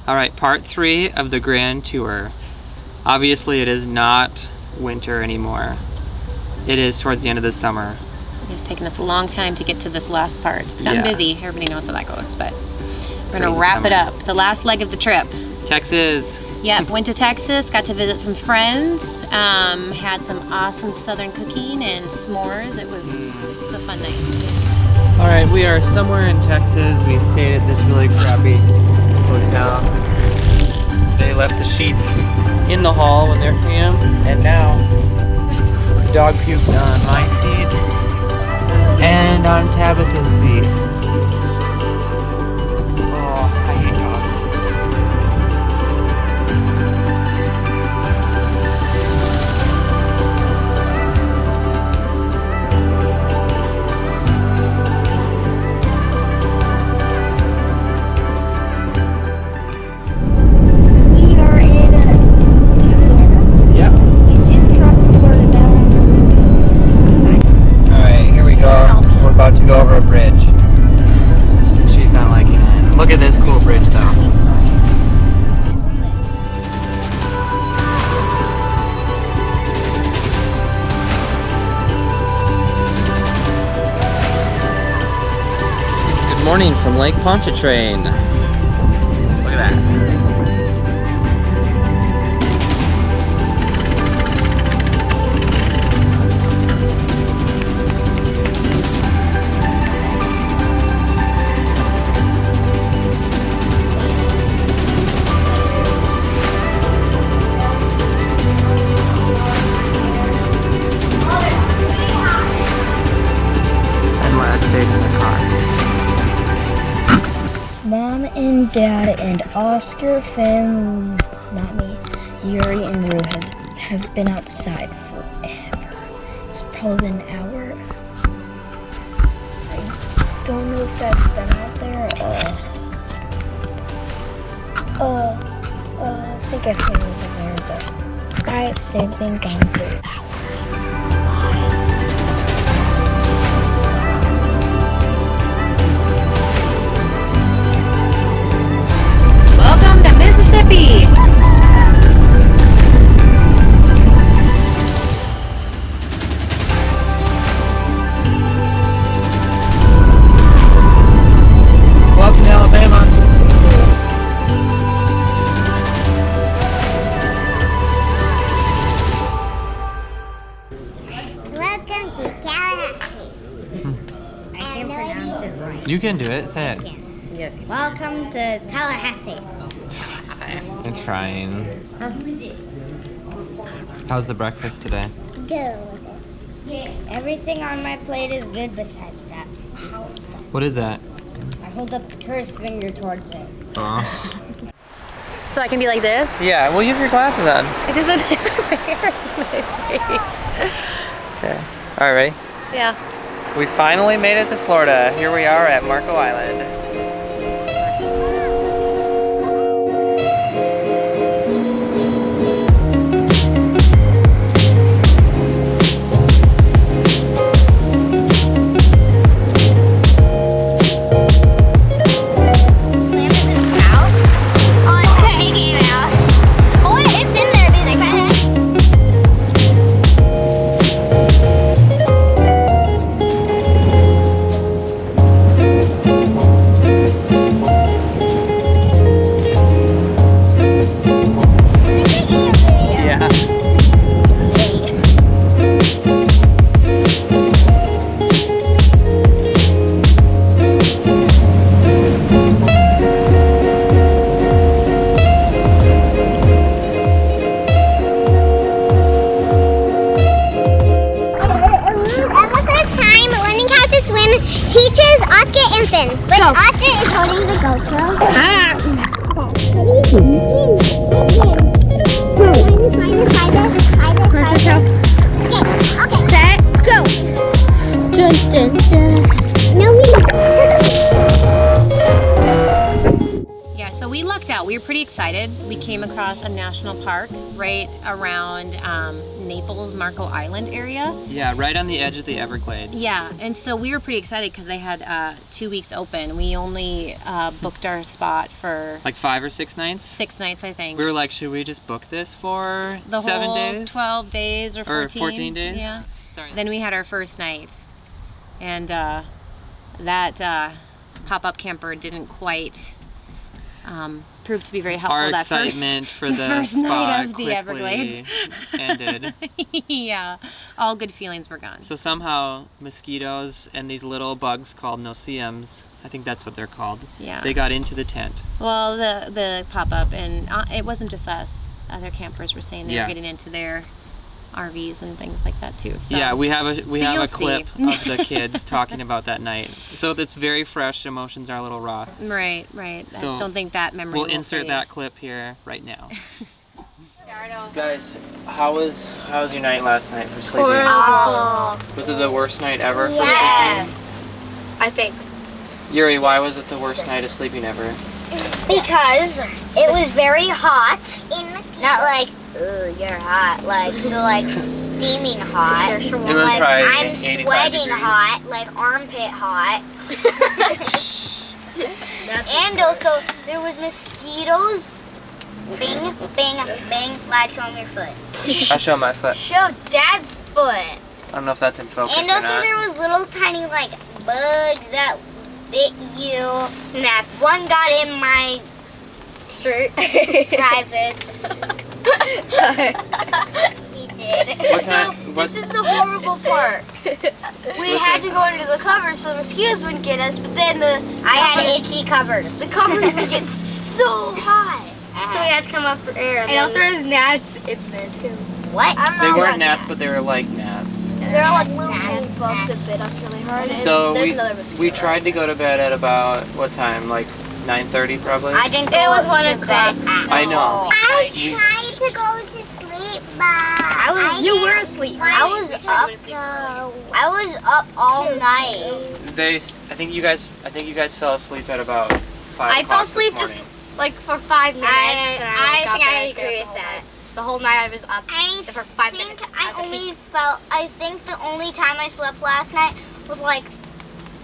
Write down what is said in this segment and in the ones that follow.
All right, part 3 of the grand tour. Obviously, it is not winter anymore. It is towards the end of the summer. It's taken us a long time to get to this last part. It's gotten busy. Everybody knows how that goes, but we're gonna wrap it up. The last leg of the trip. Texas. Yep, went to Texas, got to visit some friends, had some awesome southern cooking and s'mores. It was a fun night. All right, we are somewhere in Texas. We stayed at this really crappy hotel. They left the sheets in the hall when they're came, and now the dog puked on my seat and on Tabitha's seat. Oh, I hate dogs. To go over a bridge. She's not liking it. Look at this cool bridge though. Good morning from Lake Pontchartrain. Look at that. Mom and Dad and Oscar, Finn, not me, Yuri and Rue have been outside forever. It's probably been an hour. I don't know if that's them out there. I think I see them over there, but they've been gone for hours. Welcome to Mississippi! Welcome to Alabama. Welcome to Tallahassee. I can't pronounce it right. You can do it. Say it. Yes. Welcome to Tallahassee. I'm trying. How's the breakfast today? Good. Everything on my plate is good besides that house stuff. What is that? I hold up the cursed finger towards it. Oh. So I can be like this? Yeah, well, you have your glasses on. It doesn't have hairs in my face. Okay. All right, ready? Yeah. We finally made it to Florida. Here we are at Marco Island. Teachers, Oscar and Finn. But Oscar is holding the GoPro. Okay. Set, go. Dun, dun, dun. No, Yeah, so we lucked out. We were pretty excited. We came across a national park right around Naples, Marco Island area. Yeah, right on the edge of the Everglades. Yeah, and so we were pretty excited because they had 2 weeks open. We only booked our spot for Like 5 or 6 nights? 6 nights, I think. We were like, should we just book this for the 7 whole days? 12 days or 14. Or 14 days? Yeah. Sorry. Then we had our first night, and that pop-up camper didn't quite prove to be very helpful. Our that excitement for the first spot night of quickly the Everglades ended. Yeah, all good feelings were gone. So somehow mosquitoes and these little bugs called no-see-ums, I think that's what they're called, Yeah. they got into the tent. Well, the pop-up, and it wasn't just us. Other campers were saying they Yeah. were getting into their RVs and things like that too. So. Yeah, we have a you'll clip see. of the kids talking about that night. So it's very fresh. Emotions are a little raw. Right. So I don't think that memory. We'll will insert fade. that clip here right now. Guys, how was your night last night for sleeping? Was it the worst night ever for Yes. I think. sleeping? Yuri, why was it the worst night of sleeping ever? Because it was very hot. Not like, ooh, you're hot. Like, steaming hot. It was Like, probably I'm 85 sweating degrees. hot. Like, armpit hot. And also, there was mosquitoes. Bing, bing, bing. Lad, show me your foot. I'll show my foot. Show Dad's foot. I don't know if that's in focus And or also not. there was little tiny like bugs that bit you. Gnats. One got in my shirt. Privates. He did. This is the horrible part. We had to go under the covers so the mosquitoes wouldn't get us, but then I had itchy covers. the covers would get so hot. So we had to come up for air. And also there's gnats in there too. What? I don't They know weren't about gnats, but they were like gnats. They're like little tiny bugs that bit us really hard. And So there's another mosquito. we tried to go to bed at about, what time? Like 9:30 probably? I didn't It go was 1 to o'clock. bed. I know. I We- tried to go to sleep, but You were asleep. I was up. I was up all night. I think you guys fell asleep at about 5 I fell o'clock this asleep just morning. like for 5 minutes. and then I woke up think I and stayed agree up with that. The whole night I was up except for 5 minutes. I think the only time I slept last night was like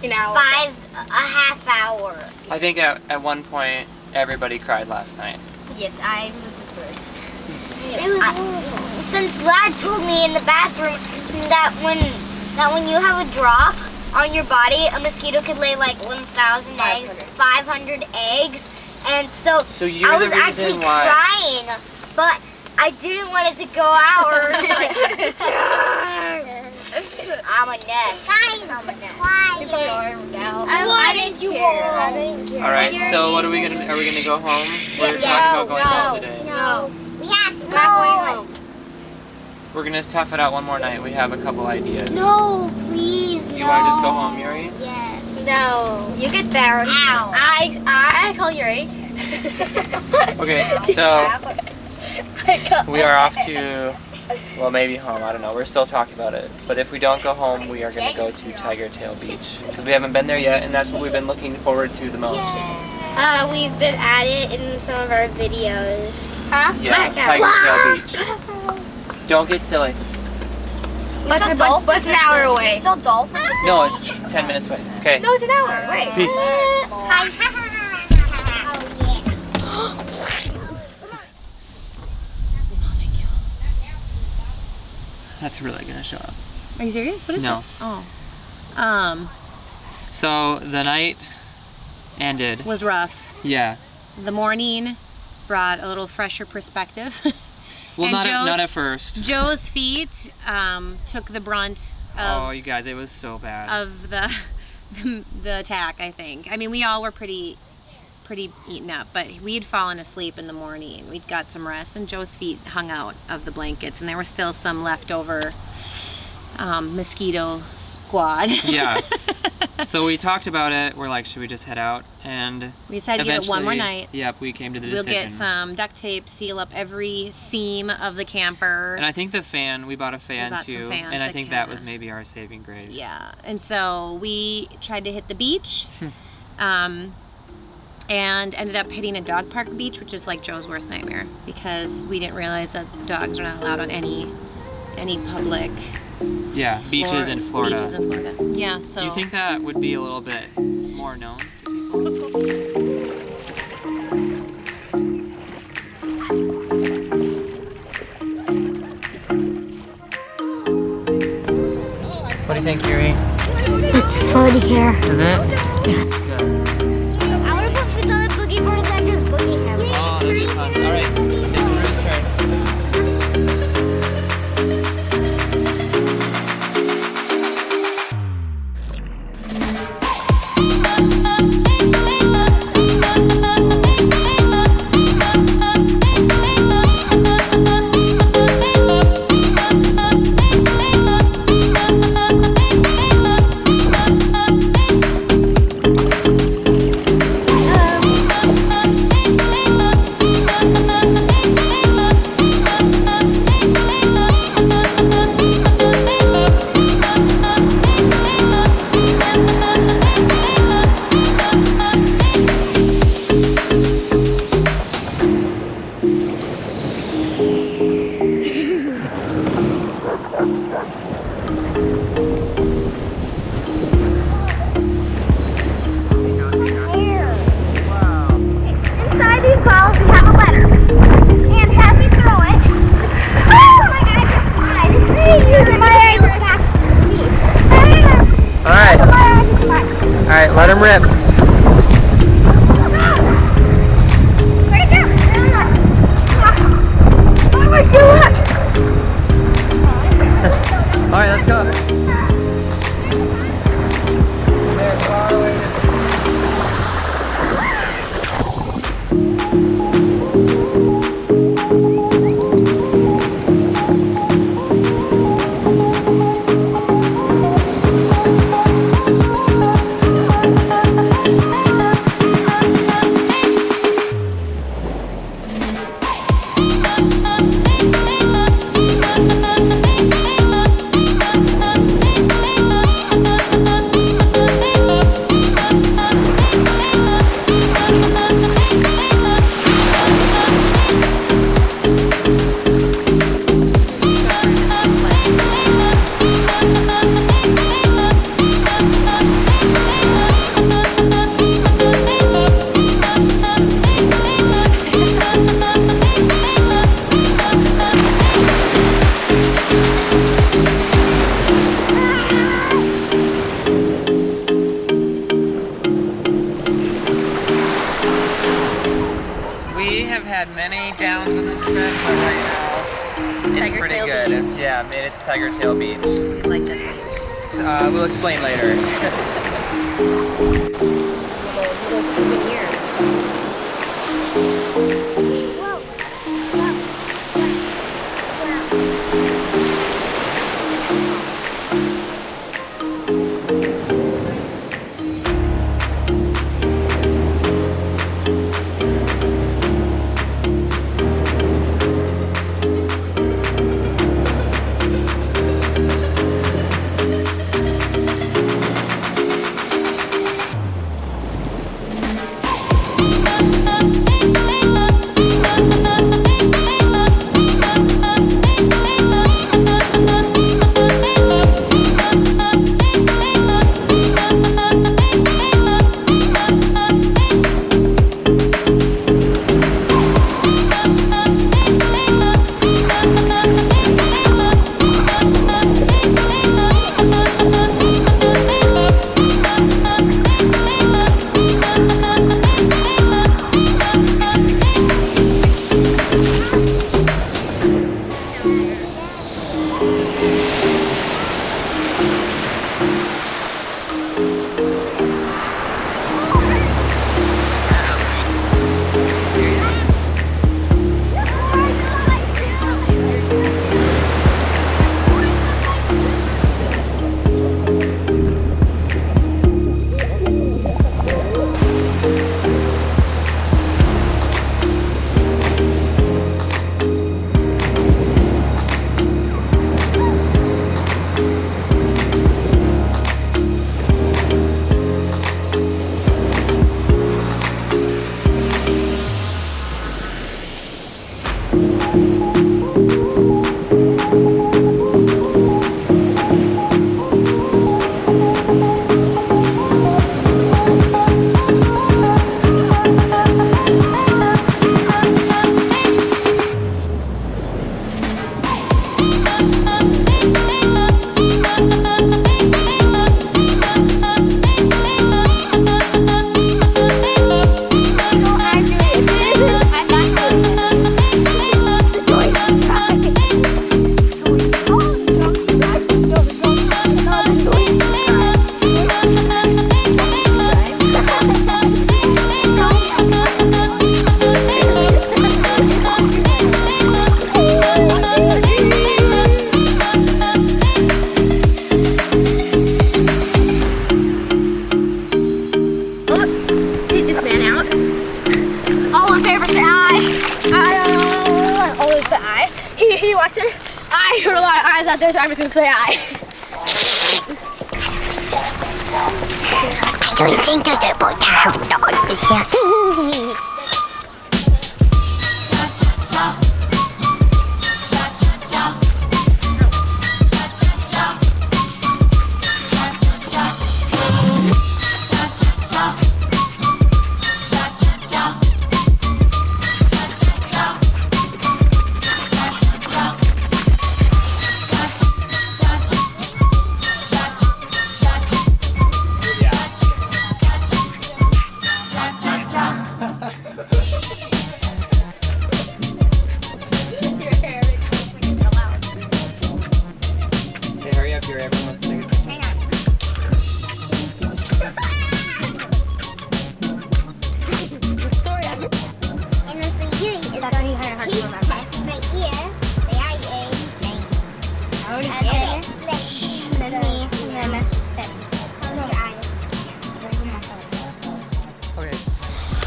an hour. a half hour. I think at one point everybody cried last night. Yes, I was the first. It was horrible. Since Lad told me in the bathroom that when you have a drop on your body, a mosquito could lay like 1,000 eggs, 500 eggs, and so you're I was the actually reason why. crying, but I didn't want it to go out or like, I'm a nest. I'm a nest. I didn't care. All right. So what are we gonna go home? We're talking about going home today. No. We have snow. We're gonna tough it out one more night. We have a couple ideas. No, please, no. You want to just go home, Yuri? Yes. No, you get there. Ow. I call Yuri. Okay. So we are off to, well, maybe home. I don't know. We're still talking about it. But if we don't go home, we are gonna go to Tiger Tail Beach because we haven't been there yet, and that's what we've been looking forward to the most. We've been at it in some of our videos. Huh? Yeah, Tiger Tail Beach. Don't get silly. What's an hour away? You saw dolphins? No, it's 10 minutes away. Okay. No, it's an hour. Wait. Peace. Hi. That's really gonna show up. Are you serious? What is No. it? Oh. So the night ended. Was rough. Yeah. The morning brought a little fresher perspective. Well, And not at first. Joe's feet took the brunt Oh, of, you guys, it was so bad. of the attack, I think. I mean, we all were pretty eaten up, but we'd fallen asleep in the morning. We'd got some rest, and Joe's feet hung out of the blankets, and there were still some leftover mosquito squad. Yeah. So we talked about it. We're like, should we just head out? And We decided to give it one more eventually, night. Yep, we came to the We'll decision. get some duct tape, seal up every seam of the camper. And I think we bought a fan bought some too. fans And I that think that kinda- was maybe our saving grace. Yeah, and so we tried to hit the beach, and ended up hitting a dog park beach, which is like Joe's worst nightmare because we didn't realize that dogs are not allowed on any any public Yeah, beaches in Florida. Beaches in Florida. Yeah, so. Do you think that would be a little bit more known to people? What do you think, Yuri? It's fun here. Is it? I want to put foot on the boogie board and then just boogie him. Oh, that'd be fun. All right, it's Ruth's turn. Inside these balls we have a letter. And as we throw it, oh my god, I just using my eyes to attack me. All right. All right, let him rip. Right there. Oh my god. All right, let's go. They're far away. Many downs on this trip, but right now it's Tiger pretty Tail good. Beach. Yeah, I mean, it's Tiger Tail Beach. We like that beach. We'll explain later. Little souvenir. lot of eyes out there, so I'm just gonna say hi. I don't think there's a boat down. Hey, hurry up here, everyone's singing. Okay.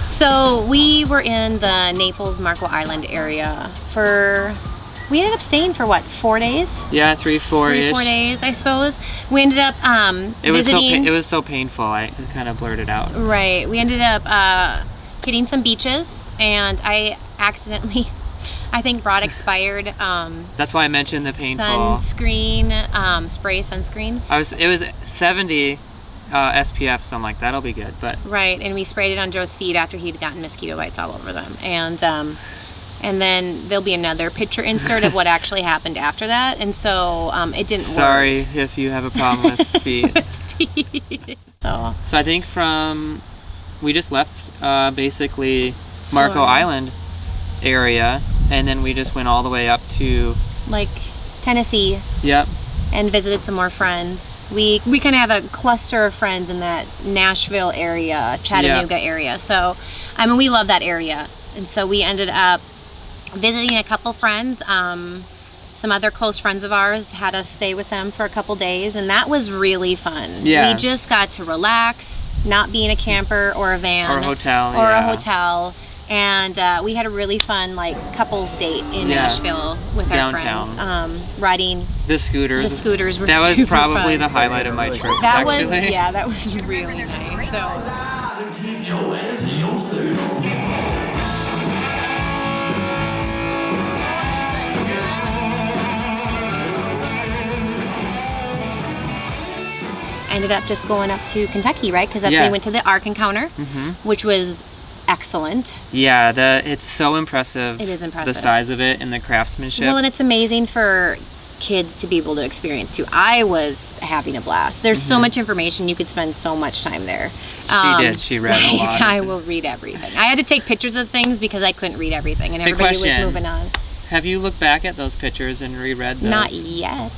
So we were in the Naples Marco Island area we ended up staying for what, 4 days? Yeah, 3-4-ish. 3-4 days, I suppose. We ended up visiting. It was so painful. I kind of blurted out. Right. We ended up hitting some beaches, and I accidentally, I think, brought expired. That's why I mentioned the painful sunscreen, spray sunscreen. It was 70 SPF, so I'm like, that'll be good. But Right, and we sprayed it on Joe's feet after he'd gotten mosquito bites all over them, and then there'll be another picture insert of what actually happened after that, and so it didn't work. Sorry if you have a problem with feet. So I think we just left basically Marco Florida. Island area, and then we just went all the way up to, like, Tennessee, yep, and visited some more friends. We kind of have a cluster of friends in that Nashville area, Chattanooga area. So, I mean, we love that area. And so we ended up visiting a couple friends. Some other close friends of ours had us stay with them for a couple days, and that was really fun. Yeah. We just got to relax, not be in a camper or a van. or a hotel, Or yeah. a hotel. And we had a really fun, like, couples date in Nashville with Downtown. our friends. Riding The scooters. the scooters were That was super probably fun. the highlight of my trip, That actually. was, yeah, that was really nice. So ended up just going up to Kentucky, right? Because that's when Yeah. we went to the ARK encounter, which was excellent. Yeah, it's so impressive. It is impressive. The size of it and the craftsmanship. Well, and it's amazing for kids to be able to experience too. I was having a blast. There's so much information. You could spend so much time there. She did. She read a lot. I will read everything. I had to take pictures of things because I couldn't read everything, and Big everybody was question. moving on. Have you looked back at those pictures and reread those? Not yet.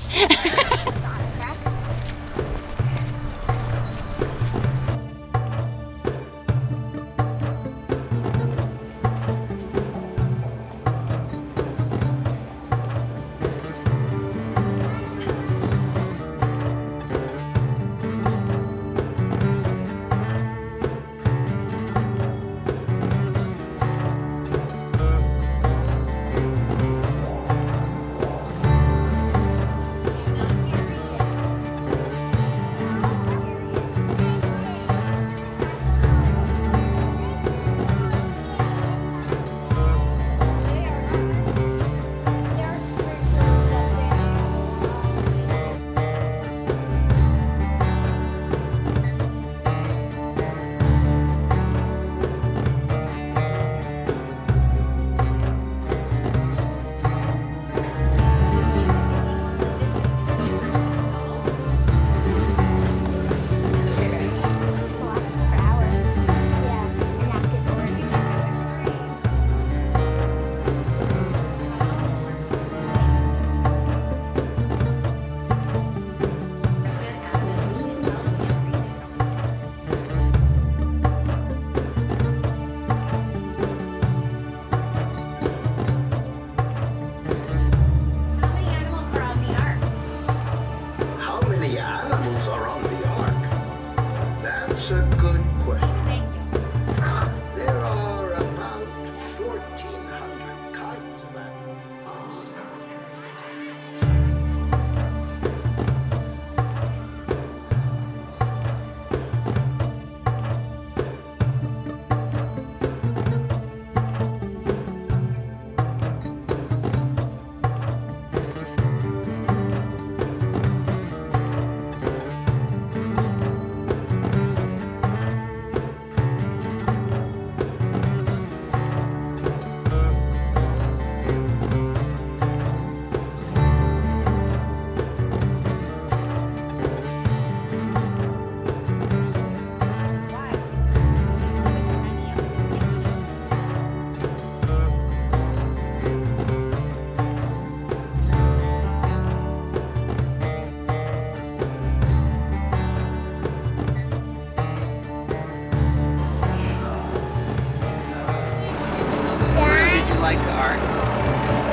like the ARK?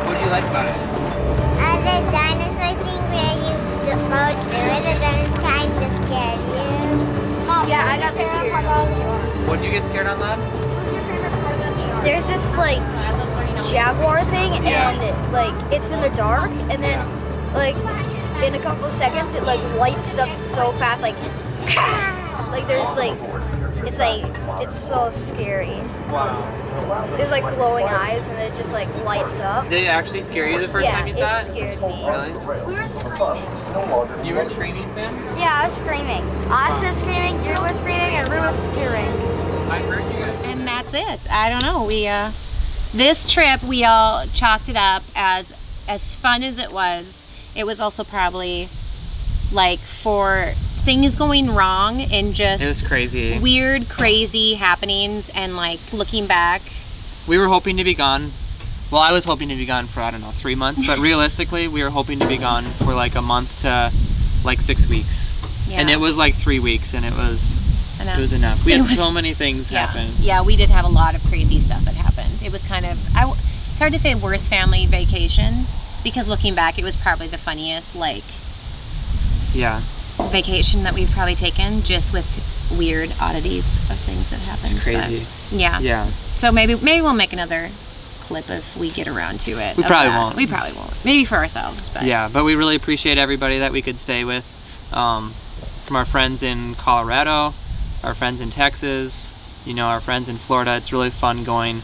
What'd you like about it? The dinosaur thing where you go through it and then it's kind of scared you. Mom, Yeah, I got scared. What'd you get scared on, Lab? There's this like jaguar thing, and like it's in the dark, and then like in a couple of seconds it like lights up so fast, like there's like it's so scary. Wow. There's like glowing eyes, and it just like lights up. Did it actually scare you the first time you saw it it? scared me. Really? We were screaming. You were screaming, Finn? Yeah, I was screaming. Oscar was screaming, you were screaming, and Rue was screaming. I heard you guys. And that's it. I don't know. We this trip we all chalked it up as fun as it was. It was also probably like for things going wrong and just It was crazy. weird, crazy happenings, and like looking back. We were hoping to be gone. Well, I was hoping to be gone for, I don't know, 3 months, but realistically, we were hoping to be gone for like a month to like 6 weeks. Yeah. And it was like 3 weeks, and it was enough. We had so many things happen. Yeah, we did have a lot of crazy stuff that happened. It was kind of, it's hard to say worst family vacation, because looking back, it was probably the funniest like Yeah. vacation that we've probably taken, just with weird oddities of things that happened. It's crazy. But, yeah. Yeah. So maybe we'll make another clip if we get around to it. We of probably that. won't. We probably won't. Maybe for ourselves. But Yeah, but we really appreciate everybody that we could stay with. From our friends in Colorado, our friends in Texas, you know, our friends in Florida. It's really fun going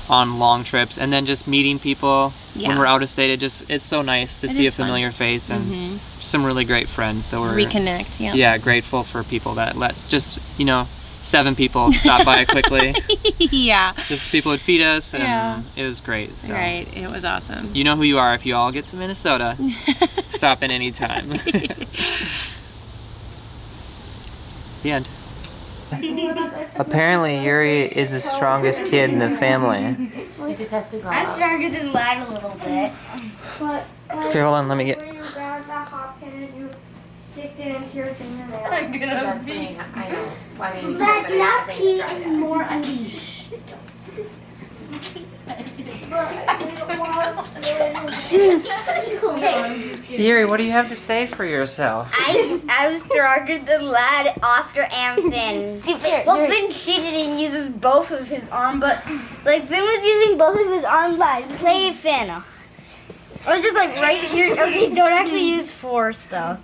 on long trips, and then just meeting people when we're out of state. It's so nice to see a familiar face and some really great friends. So we're reconnect. Yeah. Yeah, grateful for people that let's just, you know, 7 people stop by quickly. Yeah. Just people would feed us, and it was great. So. Right. It was awesome. You know who you are if you all get to Minnesota. Stop in any time. The end. Apparently, Yuri is the strongest kid in the family. He just has to go. I'm stronger than Lad a little bit. Okay, hold on. Let me get. Where you grab that hot pin and you stick it into your fingernail. That's me. I know. Why didn't you That do not pee anymore unleash. Yuri, what do you have to say for yourself? I was stronger than Lad, Oscar, and Finn. Well, Finn cheated and uses both of his arm, but like Finn was using both of his arms. Lad, play Finn. I was just like right here. Okay, don't actually use force though.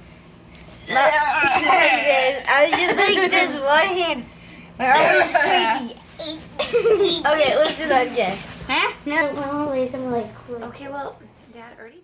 Like this. I was just like this one hand. My arm was shaking. Okay, let's do that again. Huh? No. When I lays, I'm like, Okay, well, Dad already